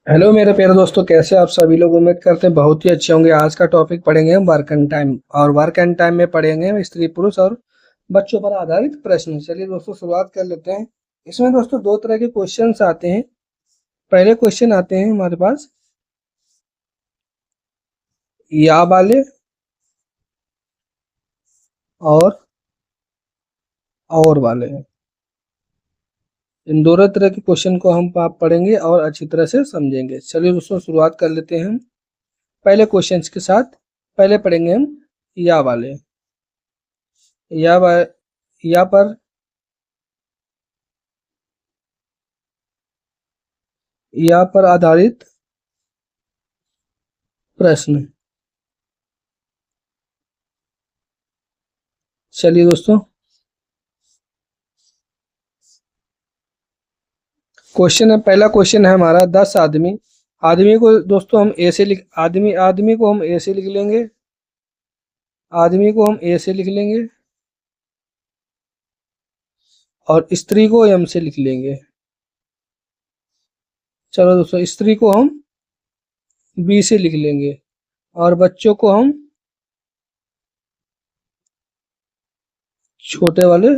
Hello मेरे प्यारे दोस्तों, कैसे आप सभी लोग। उम्मीद करते हैं बहुत ही अच्छे होंगे। आज का टॉपिक पढ़ेंगे हम वर्क एंड टाइम, और वर्क एंड टाइम में पढ़ेंगे हम स्त्री पुरुष और बच्चों पर आधारित प्रश्न। चलिए दोस्तों, शुरुआत कर लेते हैं। इसमें दोस्तों दो तरह के क्वेश्चंस आते हैं। पहले क्वेश्चन आते हैं हमारे पास या वाले और वाले। इन दोनों तरह के क्वेश्चन को हम आप पढ़ेंगे और अच्छी तरह से समझेंगे। चलिए दोस्तों, शुरुआत कर लेते हैं हम पहले क्वेश्चन के साथ। पहले पढ़ेंगे हम या वाले। या वा, या पर या पर आधारित प्रश्न। चलिए दोस्तों, क्वेश्चन है, पहला क्वेश्चन है हमारा 10 आदमी। आदमी को दोस्तों हम ए से लिख आदमी आदमी को हम ए से लिख लेंगे। आदमी को हम ए से लिख लेंगे और स्त्री को एम से लिख लेंगे। चलो दोस्तों, स्त्री को हम बी से लिख लेंगे और बच्चों को हम छोटे वाले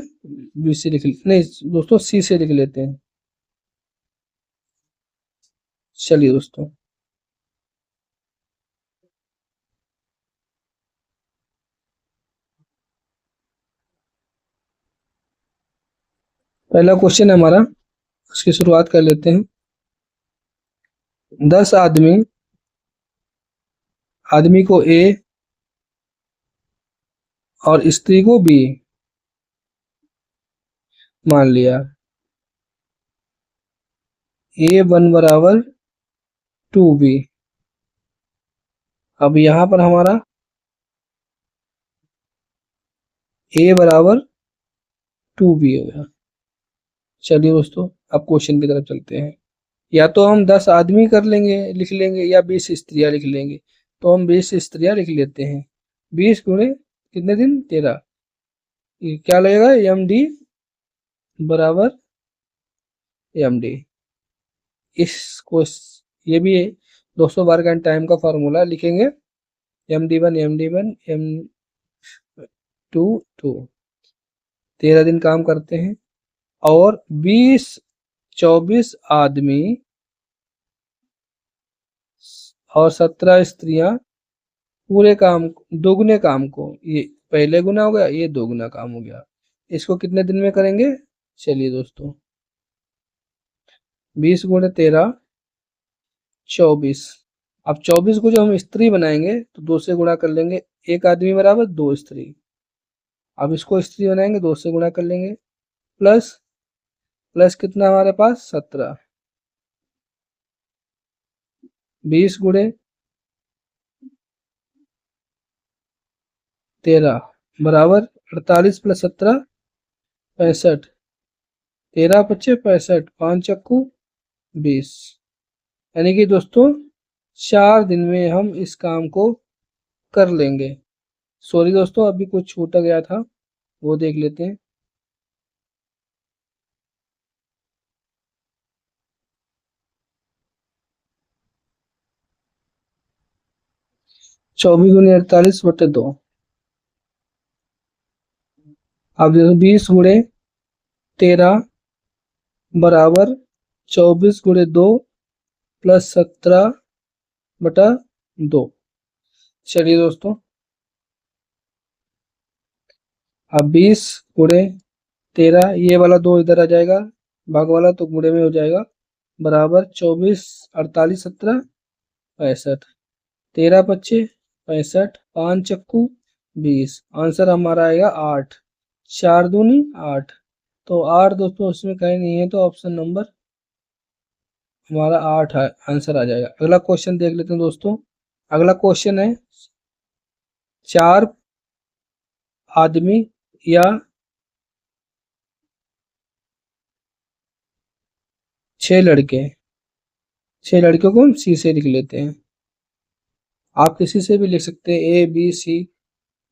बी से नहीं दोस्तों, सी से लिख लेते हैं। चलिए दोस्तों, पहला क्वेश्चन है हमारा, उसकी शुरुआत कर लेते हैं। 10 आदमी, आदमी को ए और स्त्री को बी मान लिया। A1 बराबर 2B। अब यहाँ पर हमारा A बराबर 2B हो गया। चलिए दोस्तों, अब क्वेश्चन की तरफ चलते हैं। या तो हम 10 आदमी कर लेंगे, लिख लेंगे, या 20 स्त्रियां लिख लेंगे। तो हम 20 स्त्रियां लिख लेते हैं। 20 गुणे कितने दिन, 13। ये क्या लगेगा, MD बराबर MD। इसको ये भी 200 बार का टाइम का फार्मूला लिखेंगे। MD1 M2 13 दिन काम करते हैं और 24 आदमी और 17 स्त्रियां पूरे काम, दोगुने काम को, ये पहले गुना हो गया, ये दोगुना काम हो गया। इसको कितने दिन में करेंगे। चलिए दोस्तों, 20 गुणे 13 24। अब 24 को जो हम स्त्री बनाएंगे तो 2 से गुणा कर लेंगे। एक आदमी बराबर 2 स्त्री। अब इसको स्त्री बनाएंगे, 2 से गुणा कर लेंगे। प्लस प्लस कितना हमारे पास, 17। 20 गुणे 13 बराबर 48 प्लस 17 65। 13 पच्चे 65, 5 चक्कू 20। यानी कि दोस्तों 4 दिन में हम इस काम को कर लेंगे। सॉरी दोस्तों, अभी कुछ छूटा गया था, वो देख लेते हैं। चौबीस गुणे 48/2। अब देखो 20 गुणे 13 बराबर 24 गुणे 2 प्लस 17/2। चलिए दोस्तों, अब 20 गुणे 13, ये वाला 2 इधर आ जाएगा, भाग वाला तो गुणे में हो जाएगा, बराबर 24 48 17 65। 13 पच्चे 65, 5 चक्कू 20। आंसर हमारा आएगा 8। 4 दूनी 8। तो 8 दोस्तों उसमें कहीं नहीं है, तो ऑप्शन नंबर हमारा 8 है, आंसर आ जाएगा। अगला क्वेश्चन देख लेते हैं दोस्तों। अगला क्वेश्चन है 4 आदमी या 6 लड़के। 6 लड़कियों को हम सी से लिख लेते हैं। आप किसी से भी लिख सकते हैं, A B C।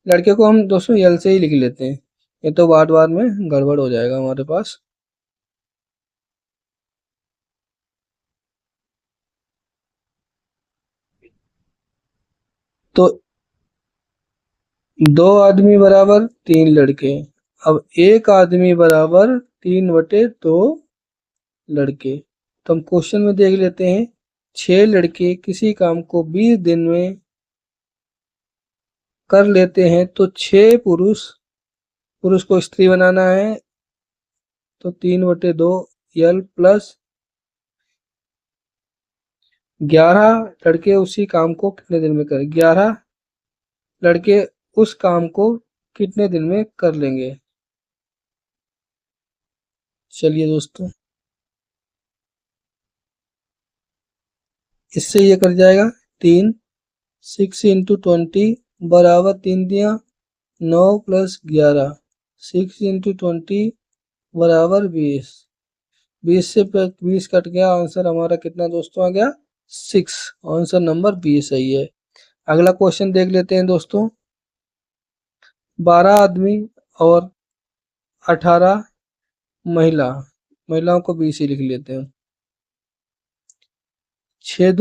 लड़के को हम दोस्तों L से ही लिख लेते हैं, ये तो बार बार में गड़बड़ हो जाएगा हमारे पास। दो आदमी बराबर 3 लड़के। अब एक आदमी बराबर 3/2 लड़के। तो हम क्वेश्चन में देख लेते हैं, 6 लड़के किसी काम को 20 दिन में कर लेते हैं तो 6 पुरुष, पुरुष को स्त्री बनाना है तो 3/2 यल प्लस 11 लड़के उसी काम को कितने दिन में करें, 11 लड़के उस काम को कितने दिन में कर लेंगे। चलिए दोस्तों, इससे ये कर जाएगा 3, 6 × 20 बराबर 3 × 9 + 11, 6 × 20 बराबर 20, 20 से 20 कट गया, आंसर हमारा कितना दोस्तों आ गया 6। आंसर नंबर बी सही है। अगला क्वेश्चन देख लेते हैं दोस्तों, 12 आदमी और 18 महिलाओं को 20 ही लिख लेते हैं। 6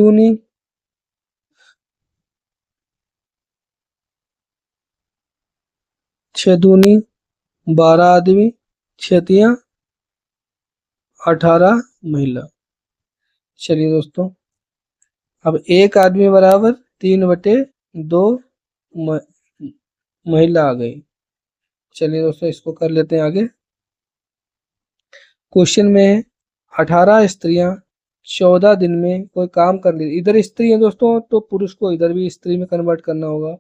दूनी 12 आदमी, 6 तियां 18 महिला। चलिए दोस्तों, अब एक आदमी बराबर 3/2 महिला आ गई। चलिए दोस्तों, इसको कर लेते हैं आगे। क्वेश्चन में है 18 स्त्रियां 14 दिन में कोई काम कर ली। इधर स्त्री है दोस्तों, तो पुरुष को इधर भी स्त्री में कन्वर्ट करना होगा।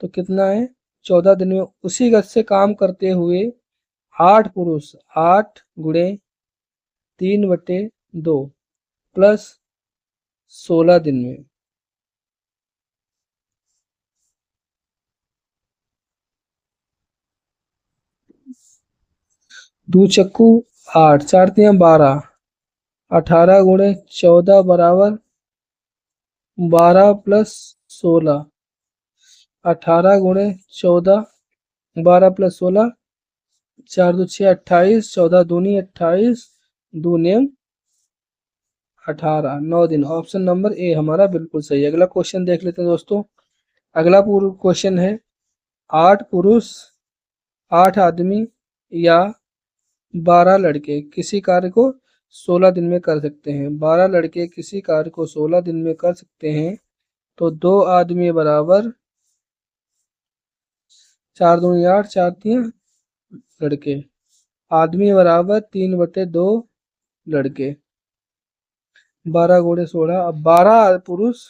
तो कितना है, 14 दिन में उसी गति से काम करते हुए 8 पुरुष, 8 गुणे 3/2 प्लस 16 दिन में। दो चक्कू 8, 4 तियां 12, 18 गुणे 14 बराबर 12 + 16, 18 गुणे 14 12 + 16, 4 2 6 28, 14 दूनी 28, दूने 18, 9 दिन। ऑप्शन नंबर ए हमारा बिल्कुल सही है। अगला क्वेश्चन देख लेते हैं दोस्तों। अगला क्वेश्चन है 8 पुरुष 8 आदमी या 12 लड़के किसी कार्य को 16 दिन में कर सकते हैं। 12 लड़के किसी कार्य को 16 दिन में कर सकते हैं तो 2 आदमी बराबर 4 दूनी 8, 4 तियां लड़के, आदमी बराबर 3/2 लड़के, 12 गुणे 16। अब 12 पुरुष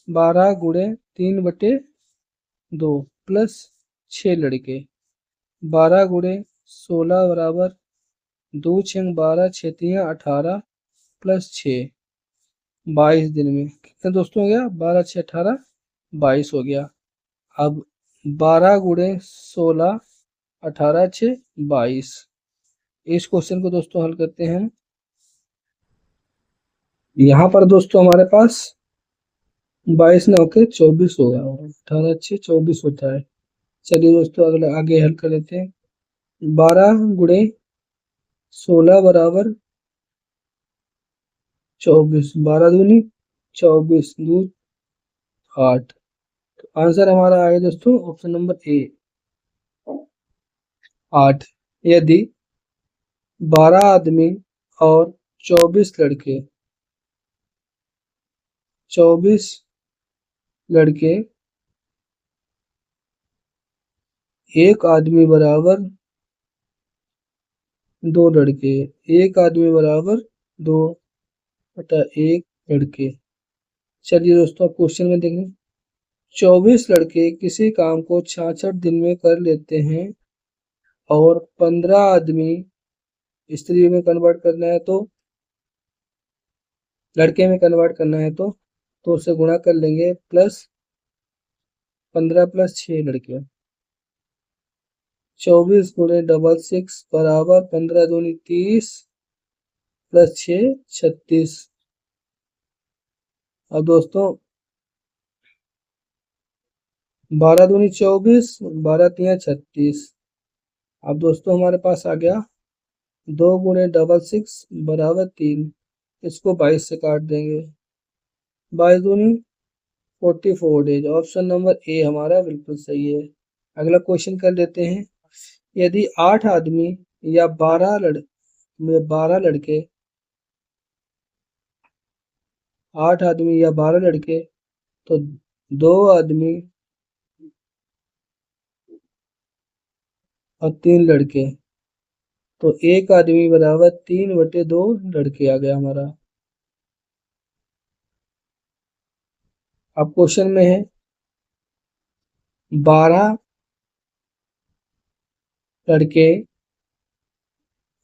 12 गुणे 3/2 प्लस 6 लड़के, 12 गुणे 16 बराबर 2 6 12, 6 तियां 18 प्लस 6, 22 दिन में। कितने दोस्तों हो गया, 12 6 18, 22 हो गया। अब 12 गुणे 16, 18 6 22। इस क्वेश्चन को दोस्तों हल करते हैं। यहाँ पर दोस्तों हमारे पास 22 न होके 24 होगा, 18 6 24 होता है। चलिए दोस्तों, अगला आगे हल कर लेते हैं। 12 गुणे 16 बराबर 24, 12 दूनी 24, 2 8। तो आंसर हमारा आएगा दोस्तों ऑप्शन नंबर ए 8। यदि 12 आदमी और 24 लड़के, 24 लड़के एक आदमी बराबर 2 लड़के, एक आदमी बराबर 2/1 लड़के। चलिए दोस्तों, अब क्वेश्चन में देखें। 24 लड़के किसी काम को 66 दिन में कर लेते हैं और 15 आदमी स्त्री में कन्वर्ट करना है तो, लड़के में कन्वर्ट करना है तो उसे गुणा कर लेंगे, प्लस 15 + 6 लड़के, 24 गुणे 6 बराबर 15 दूनी 30 प्लस 6 36। अब दोस्तों 12 दूनी 24, 12 तियां 36। अब दोस्तों हमारे पास आ गया 2 गुणे 6 बराबर 3, इसको 22 से काट देंगे, 22 दूनी 44 डेज। ऑप्शन नंबर ए हमारा बिल्कुल सही है। अगला क्वेश्चन कर लेते हैं। यदि 8 आदमी या 12 लड़के 8 आदमी या 12 लड़के तो 2 आदमी और 3 लड़के तो 1 आदमी बराबर 3/2 लड़के आ गया हमारा। अब क्वेश्चन में है 12 लड़के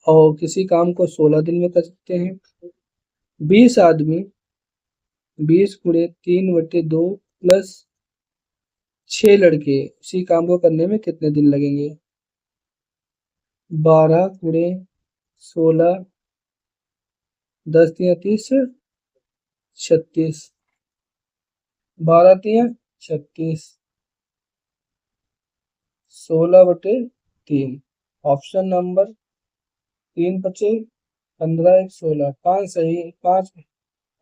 और किसी काम को 16 दिन में कर सकते हैं। 20 आदमी 20 × 3/2 प्लस 6 लड़के उसी काम को करने में कितने दिन लगेंगे? 12 × 16 10 × 30 36 12 × 36 16/3 ऑप्शन नंबर 3 बचे 15 1 16 5 सही 5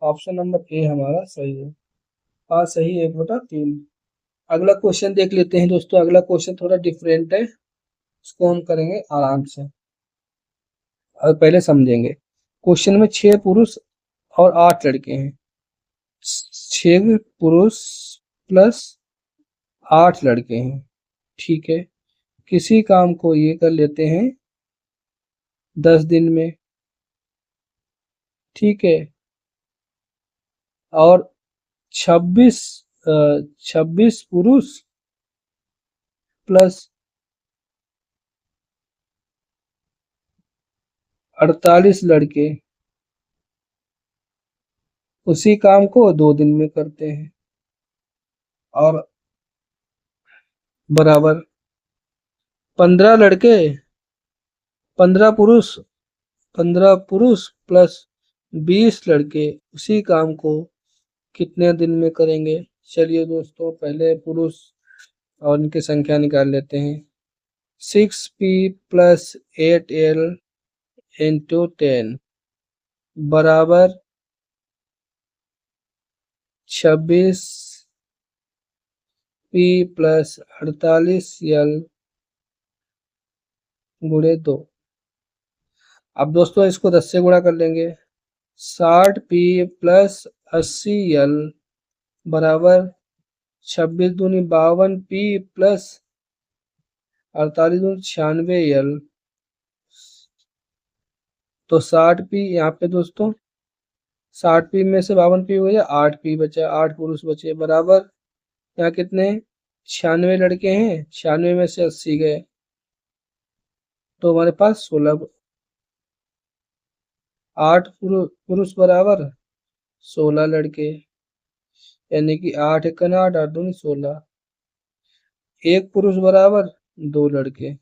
ऑप्शन नंबर ए हमारा सही है। 5 सही 1/3। अगला क्वेश्चन देख लेते हैं दोस्तों। अगला क्वेश्चन थोड़ा डिफरेंट है, इसको हम करेंगे आराम से और पहले समझेंगे। क्वेश्चन में 6 पुरुष और 8 लड़के हैं। 6 पुरुष प्लस 8 लड़के हैं, ठीक है। किसी काम को ये कर लेते हैं 10 दिन में, ठीक है। और 26 पुरुष प्लस 48 लड़के उसी काम को 2 दिन में करते हैं और बराबर 15 लड़के 15 पुरुष प्लस 20 लड़के उसी काम को कितने दिन में करेंगे? चलिए दोस्तों पहले पुरुष और इनकी संख्या निकाल लेते हैं। 6p + 8l × 10 बराबर 26p + 48l × 2। अब दोस्तों इसको 10 से गुणा कर लेंगे। 60p + 80l बराबर 26 दूनी 52p + 48 दूनी 96l। तो 60p यहाँ पे दोस्तों 60p में से 52p हो गया, 8p बचा, 8 पुरुष बचे बराबर यहाँ कितने 96 लड़के हैं, 96 में से 80 गए तो हमारे पास 16 8 पुरुष बराबर 16 लड़के, यानी कि 8 × 8 8 दूनी 16। 1 पुरुष बराबर 2 लड़के।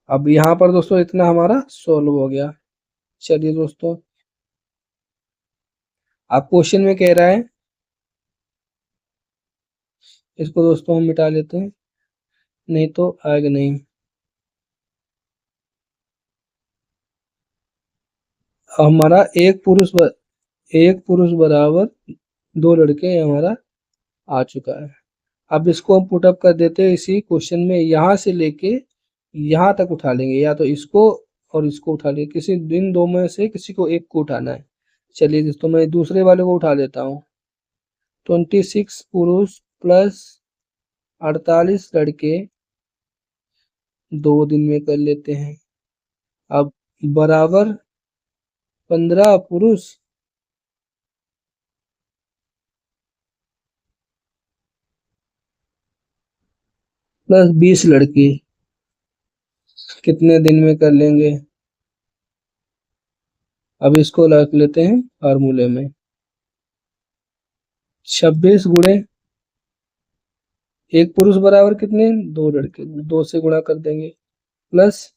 अब यहाँ पर दोस्तों इतना हमारा सोल्व हो गया। चलिए दोस्तों आप क्वेश्चन में कह रहा है, इसको दोस्तों हम मिटा लेते हैं नहीं तो आएगा नहीं। हमारा एक पुरुष बराबर 2 लड़के हमारा आ चुका है। अब इसको हम पुटअप कर देते हैं इसी क्वेश्चन में, यहाँ से लेके यहाँ तक उठा लेंगे, या तो इसको और इसको उठा लेंगे, किसी इन दो में से किसी को एक को उठाना है। चलिए दोस्तों मैं दूसरे वाले को उठा लेता हूँ। 26 पुरुष प्लस 48 लड़के 2 दिन में कर लेते हैं। अब बराबर 15 पुरुष प्लस 20 लड़के कितने दिन में कर लेंगे? अब इसको रख लेते हैं फार्मूले में। 26 गुणे 1 पुरुष बराबर कितने 2 लड़के, 2 से गुणा कर देंगे प्लस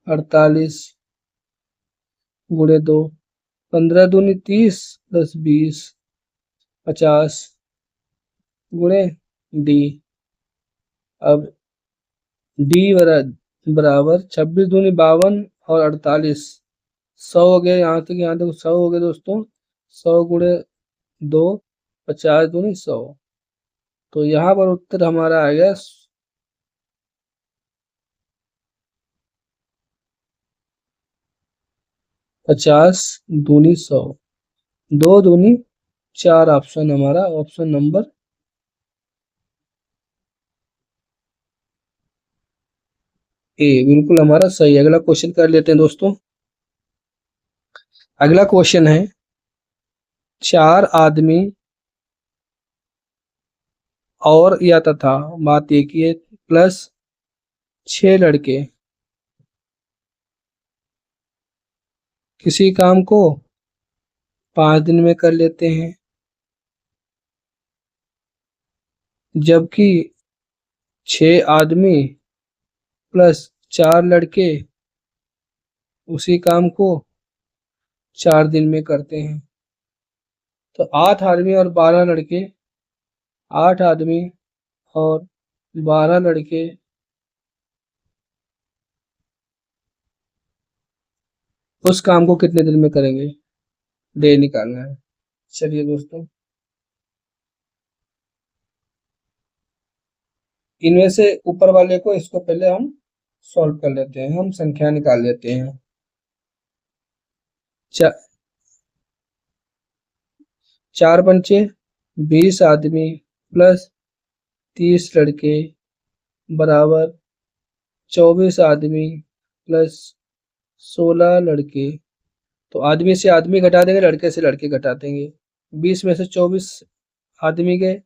48 गुणे 2 15 दूनी 30 प्लस 20 50 गुणे डी। अब डी बराबर 26 दूनी 52 और 48 100 हो गया, यहाँ तक 100 हो गए दोस्तों। 100 गुणे 2 50 दूनी 100 तो यहाँ पर उत्तर हमारा आ गया 50 दूनी 100, 2 दूनी 4 ऑप्शन हमारा ऑप्शन नंबर ए बिल्कुल हमारा सही है। अगला क्वेश्चन कर लेते हैं दोस्तों। अगला क्वेश्चन है 4 आदमी और या तथा बात एक ही है प्लस 6 लड़के किसी काम को 5 दिन में कर लेते हैं, जबकि 6 आदमी प्लस 4 लड़के उसी काम को 4 दिन में करते हैं। तो 8 आदमी और 12 लड़के, 8 आदमी और 12 लड़के उस काम को कितने दिन में करेंगे, डे निकालना है। चलिए दोस्तों, इनमें से ऊपर वाले को इसको पहले हम सॉल्व कर लेते हैं, हम संख्या निकाल लेते हैं। 4 पंचे 20 आदमी प्लस 30 लड़के बराबर 24 आदमी प्लस 16 लड़के। तो आदमी से आदमी घटा देंगे, लड़के से लड़के घटा देंगे। 20 में से 24 आदमी गए,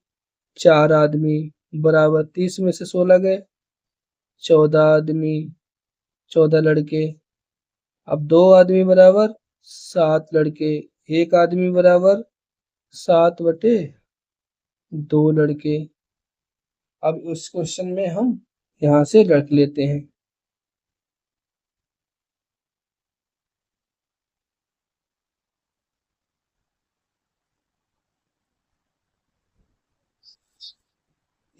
4 आदमी बराबर 30 में से 16 गए, 14 आदमी 14 लड़के। अब 2 आदमी बराबर 7 लड़के, 1 आदमी बराबर 7 बटे 2 लड़के। अब उस क्वेश्चन में हम यहाँ से रख लेते हैं।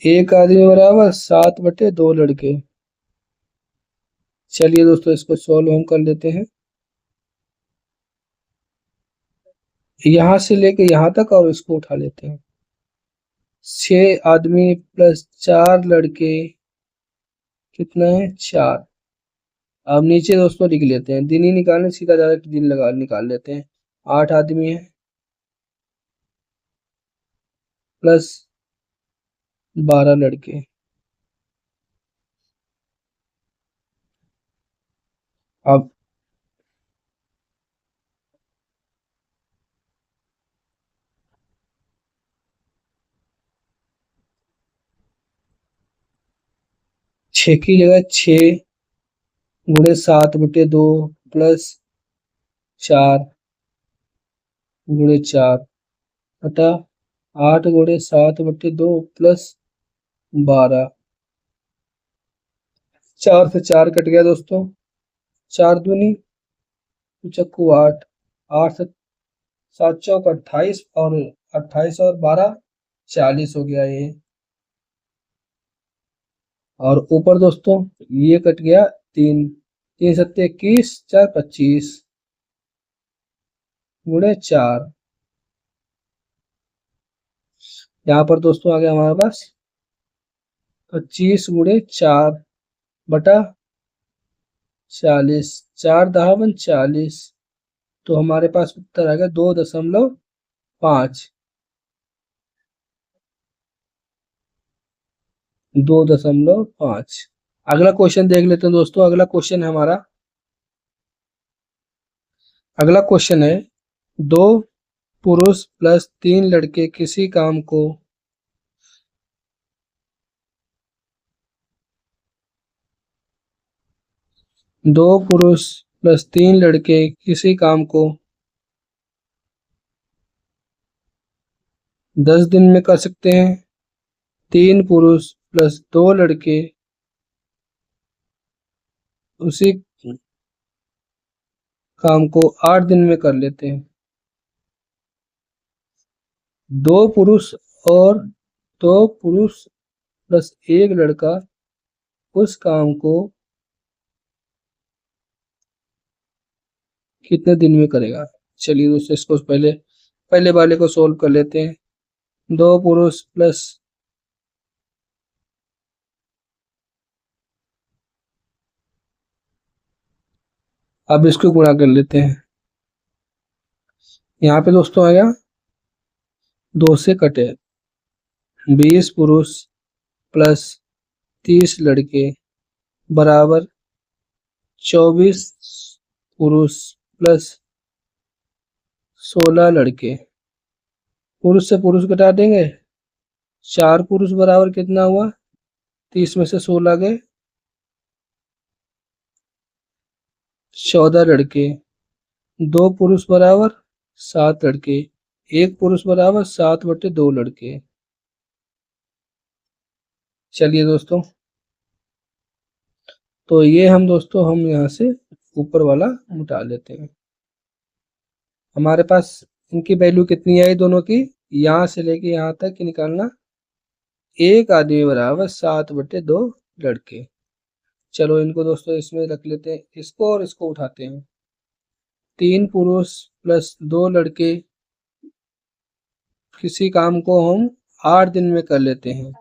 एक आदमी बराबर 7 बटे 2 लड़के। चलिए दोस्तों, इसको सॉल्व हम कर लेते हैं। यहाँ से लेके यहाँ तक और इसको उठा लेते हैं। 6 आदमी प्लस 4 लड़के कितना है, 4। अब नीचे दोस्तों लिख लेते हैं, दिन ही निकालने सीधा डायरेक्ट दिन लगा निकाल लेते हैं। 8 आदमी है प्लस 12 लड़के। अब 6 की जगह 6 गुणे 7 बटे 2 प्लस 4 गुणे 4 बटा 8 गुणे 7 बटे 2 प्लस 12। 4 से 4 कट गया दोस्तों, 4 दूनी चक्कू 8, 8 से 7 चौक 28 और 28 और 12 40 हो गया ये। और ऊपर दोस्तों ये कट गया 3, 3 सत्ते 21, 4 25 गुणे 4। यहाँ पर दोस्तों आ गया हमारे पास 25 गुणे 4 बटा 40, 4 दहावन 40। तो हमारे पास उत्तर आ गया 2.5, 2.5। अगला क्वेश्चन देख लेते हैं दोस्तों। अगला क्वेश्चन है हमारा, अगला क्वेश्चन है 2 पुरुष प्लस 3 लड़के किसी काम को 2 पुरुष प्लस 3 लड़के किसी काम को 10 दिन में कर सकते हैं। 3 पुरुष प्लस 2 लड़के उसी काम को 8 दिन में कर लेते हैं। 2 पुरुष और 2 पुरुष प्लस 1 लड़का उस काम को कितने दिन में करेगा। चलिए दोस्तों, इसको पहले पहले वाले को सोल्व कर लेते हैं। 2 पुरुष प्लस अब इसको गुणा कर लेते हैं। यहाँ पे दोस्तों आ गया 2 से कटे 20 पुरुष प्लस 30 लड़के बराबर 24 पुरुष प्लस 16 लड़के। पुरुष से पुरुष घटा देंगे, 4 पुरुष बराबर कितना हुआ, 30 में से 16 गए 14 लड़के। 2 पुरुष बराबर 7 लड़के, 1 पुरुष बराबर 7/2 लड़के। चलिए दोस्तों, तो ये हम यहाँ से ऊपर वाला मिटा लेते हैं। हमारे पास इनकी वैल्यू कितनी आई दोनों की, यहाँ से लेके यहाँ तक की निकालना। एक आदमी बराबर 7/2 लड़के। चलो इनको दोस्तों इसमें रख लेते हैं, इसको और इसको उठाते हैं। 3 पुरुष प्लस 2 लड़के, किसी काम को हम 8 दिन में कर लेते हैं।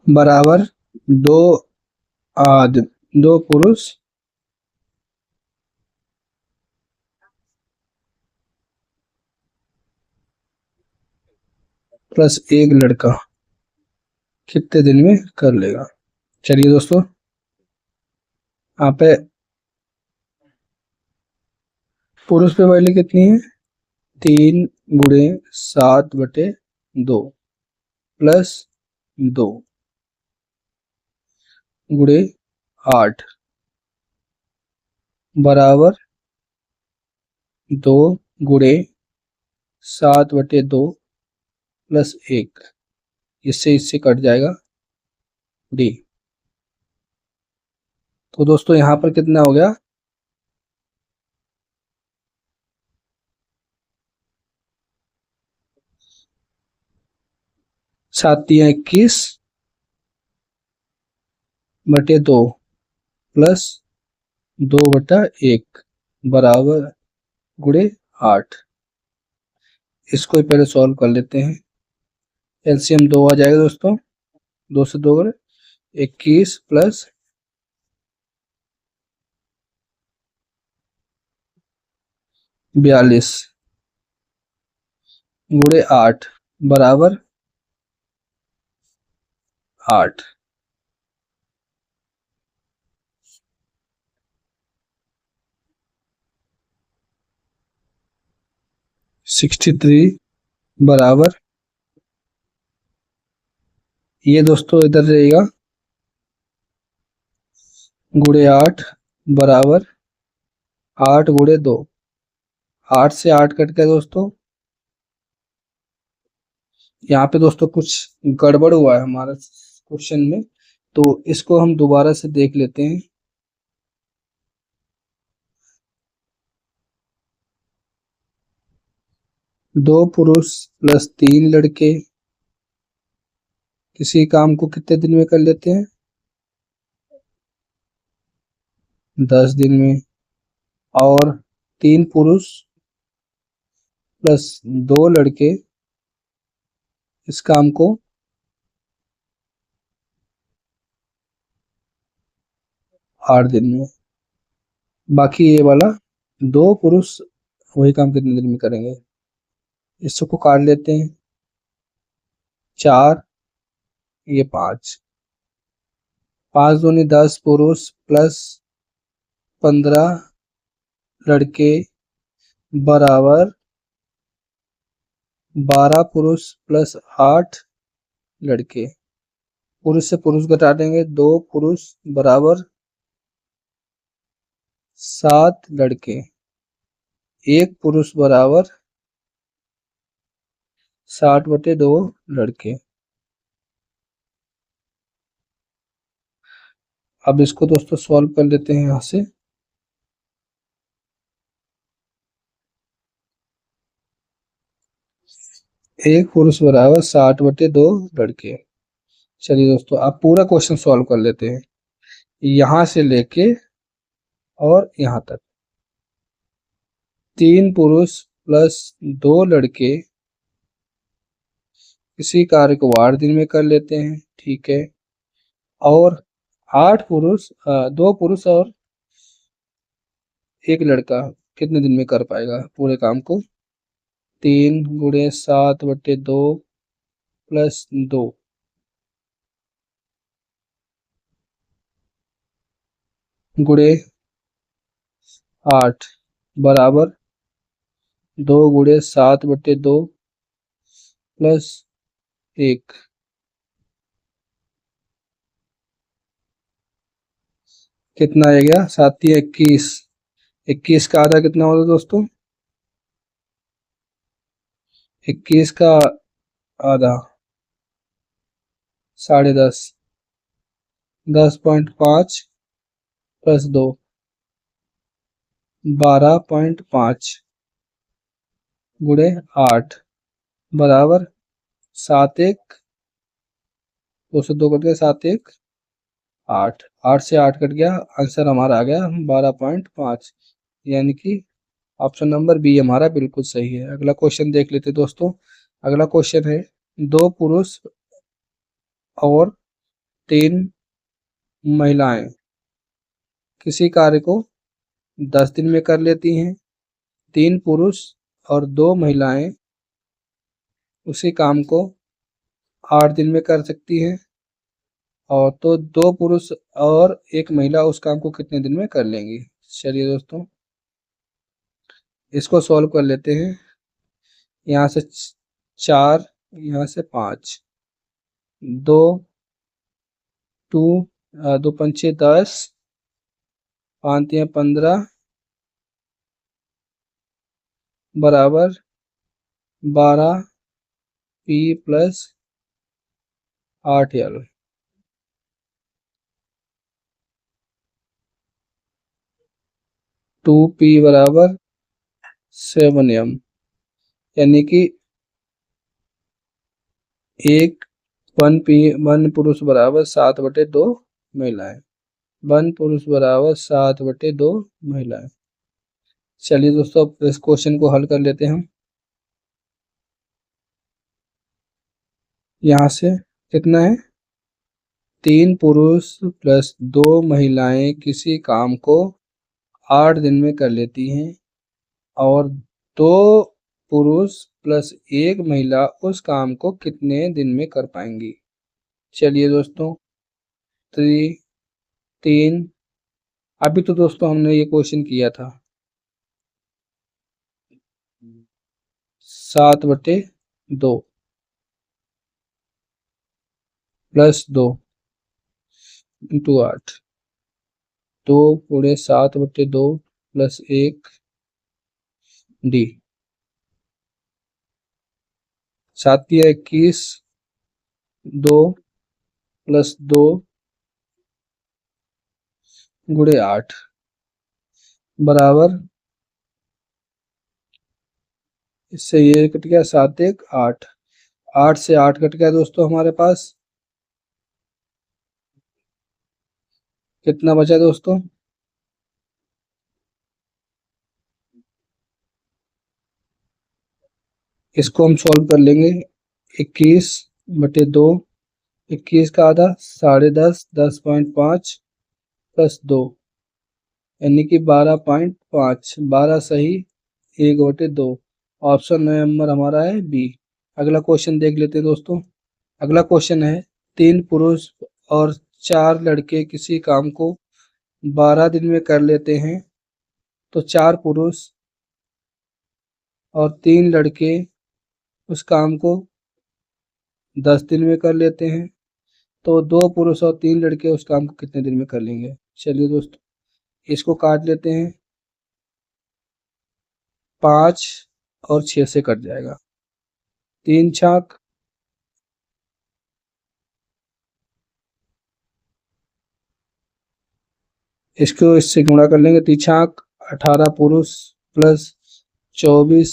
बराबर 2 पुरुष प्लस 1 लड़का कितने दिन में कर लेगा। चलिए दोस्तों, यहाँ पे पुरुष पे वैल्यू कितनी है, 3 गुणे 7/2 प्लस 2 गुणे 8 बराबर 2 गुणे 7/2 प्लस 1, इससे कट जाएगा डी। तो दोस्तों यहाँ पर कितना हो गया, 7×21/2 प्लस 2/1 बराबर गुणे 8। इसको ही पहले सॉल्व कर लेते हैं। एलसीएम 2 आ जाएगा दोस्तों, 2 से 2 गुणे 21 प्लस 42 गुणे 8 बराबर 8। (63) बराबर, ये दोस्तों इधर रहेगा गुणे 8 बराबर 8 गुणे 2। 8 से 8 कट गया दोस्तों। यहाँ पे दोस्तों कुछ गड़बड़ हुआ है हमारा क्वेश्चन में, तो इसको हम दोबारा से देख लेते हैं। दो पुरुष प्लस 3 लड़के किसी काम को कितने दिन में कर लेते हैं, 10 दिन में। और 3 पुरुष प्लस 2 लड़के इस काम को 8 दिन में। बाकी ये वाला 2 पुरुष वही काम कितने दिन में करेंगे, इसको काट लेते हैं। 4 ये 5, 5 दूनी 10 पुरुष प्लस 15 लड़के बराबर 12 पुरुष प्लस 8 लड़के। पुरुष से पुरुष घटा देंगे, 2 पुरुष बराबर 7 लड़के, 1 पुरुष बराबर 60/2 लड़के। अब इसको दोस्तों सॉल्व कर लेते हैं यहाँ से। एक पुरुष बराबर 60/2 लड़के। चलिए दोस्तों, आप पूरा क्वेश्चन सॉल्व कर लेते हैं, यहाँ से लेके और यहाँ तक। 3 पुरुष प्लस 2 लड़के किसी कार्य को 8 दिन में कर लेते हैं, ठीक है। और 8 पुरुष, 2 पुरुष और एक लड़का कितने दिन में कर पाएगा पूरे काम को? 3 × 7/2 प्लस 2 गुणे 8 बराबर 2 × 7/2 प्लस 1। कितना आ गया? 7×3 = 21। 21 का आधा कितना होता है दोस्तों? 21 का आधा 10.5। 10.5 प्लस 2 12.5 गुणे 8 बराबर 7×1 2 से 2 कट गया, 7×1 8। 8 से 8 कट गया, आंसर हमारा आ गया 12.5, यानी कि ऑप्शन नंबर बी हमारा बिल्कुल सही है। अगला क्वेश्चन देख लेते दोस्तों। अगला क्वेश्चन है, 2 पुरुष और 3 महिलाएं किसी कार्य को 10 दिन में कर लेती हैं। 3 पुरुष और 2 महिलाएं उसी काम को 8 दिन में कर सकती हैं, और तो 2 पुरुष और 1 महिला उस काम को कितने दिन में कर लेंगी? चलिए दोस्तों इसको सॉल्व कर लेते हैं। यहाँ से 4, यहाँ से 5, 2 2 पंचे 10, 5×3 = 15 बराबर 12p + 8l। 2p बराबर 7m, यानी कि 1 पुरुष बराबर 7/2 महिलाएं। 1 पुरुष बराबर 7/2 महिलाएं। चलिए दोस्तों अब इस क्वेश्चन को हल कर लेते हैं हम। यहाँ से कितना है? 3 पुरुष प्लस 2 महिलाएं किसी काम को 8 दिन में कर लेती हैं, और 2 पुरुष प्लस 1 महिला उस काम को कितने दिन में कर पाएंगी? चलिए दोस्तों 3 अभी तो दोस्तों हमने ये क्वेश्चन किया था 7/2 प्लस 2 × 8, 2 × 7/2 प्लस 1 डी। 7×21 2 प्लस 2 गुणे 8 बराबर, इससे ये कट गया 7×1 8। 8 से 8 कट गया दोस्तों, हमारे पास कितना बचा दोस्तों? इसको हम सॉल्व कर लेंगे। 21/2, 21 का आधा 10.5, 10.5 प्लस 2, यानी कि 12.5। 12 सही, 1/2। ऑप्शन नंबर हमारा है बी। अगला क्वेश्चन देख लेते हैं दोस्तों। अगला क्वेश्चन है, 3 पुरुष और 4 लड़के किसी काम को 12 दिन में कर लेते हैं, तो 4 पुरुष और 3 लड़के उस काम को 10 दिन में कर लेते हैं, तो 2 पुरुष और 3 लड़के उस काम को कितने दिन में कर लेंगे? चलिए दोस्तों इसको काट लेते हैं। 5 और 6 से कट जाएगा, 3 छाक, इसको इससे गुणा कर लेंगे। 3 छाक 18 पुरुष प्लस 24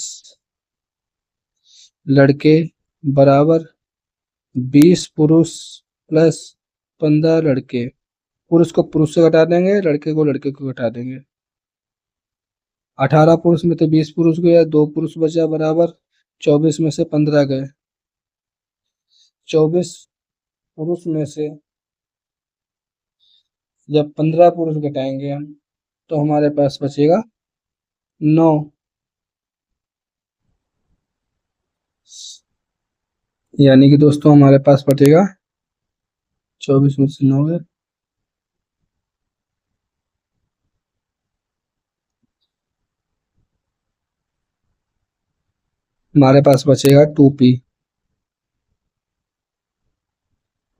लड़के बराबर 20 पुरुष प्लस 15 लड़के। पुरुष को पुरुष से घटा देंगे, लड़के को लड़के को घटा देंगे। 18 पुरुष में तो 20 पुरुष गया, 2 पुरुष बचा बराबर 24 में से 15 गए, 24 पुरुष में से जब 15 पुरुष घटाएंगे हम तो हमारे पास बचेगा 9। यानी कि दोस्तों हमारे पास बचेगा 24 में से 9 है। हमारे पास बचेगा 2p।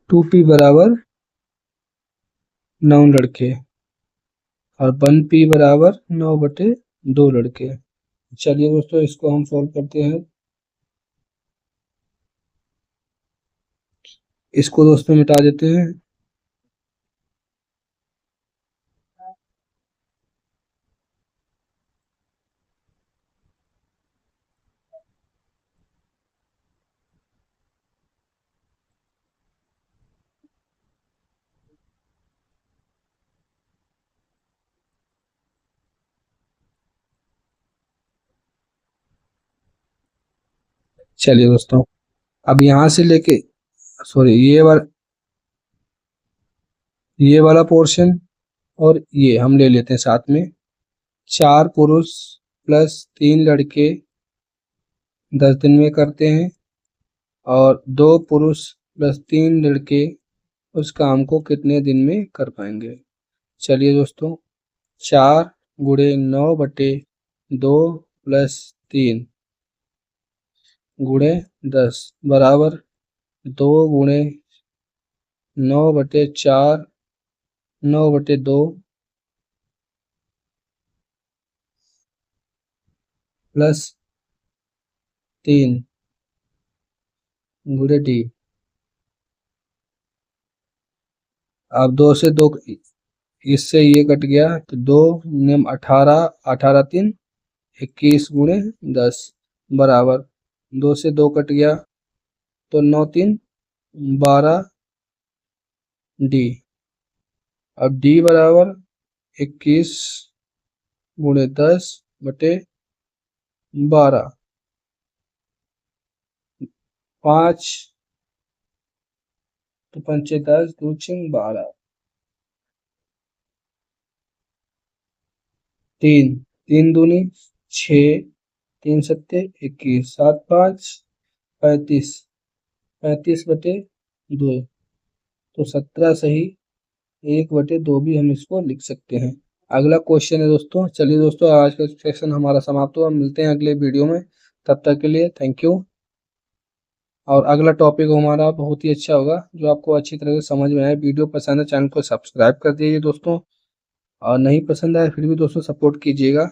2p बराबर 9 लड़के और 1p बराबर 9/2 लड़के। चलिए दोस्तों इसको हम सॉल्व करते हैं। इसको दोस्तों मिटा देते हैं। चलिए दोस्तों अब यहाँ से लेके सॉरी ये वाला पोर्शन और ये हम ले लेते हैं साथ में। 4 पुरुष प्लस 3 लड़के 10 दिन में करते हैं और 2 पुरुष प्लस 3 लड़के उस काम को कितने दिन में कर पाएंगे। चलिए दोस्तों 4 गुणे 9/2 प्लस 3 गुणे 10 बराबर 2 गुणे 9/4 9/2 प्लस 3 गुणे डी। अब 2 से 2 इससे ये कट गया तो 2 नियम 18 18 3 21 गुणे 10 बराबर 2 से 2 कट गया तो 9 3 12 डी। अब डी बराबर 21 गुणे 10/12 5 तो 5 10 2 6 12 3 3 दूनी 6 3 सत्ते 21 7 5 35 35/2 तो 17 सही 1/2 भी हम इसको लिख सकते हैं। अगला क्वेश्चन है दोस्तों। चलिए दोस्तों आज का सेशन हमारा समाप्त हुआ। मिलते हैं अगले वीडियो में, तब तक के लिए थैंक यू। और अगला टॉपिक हमारा बहुत ही अच्छा होगा जो आपको अच्छी तरह से समझ में आए। वीडियो पसंद है चैनल को सब्सक्राइब कर दीजिए दोस्तों, और नहीं पसंद आए फिर भी दोस्तों सपोर्ट कीजिएगा।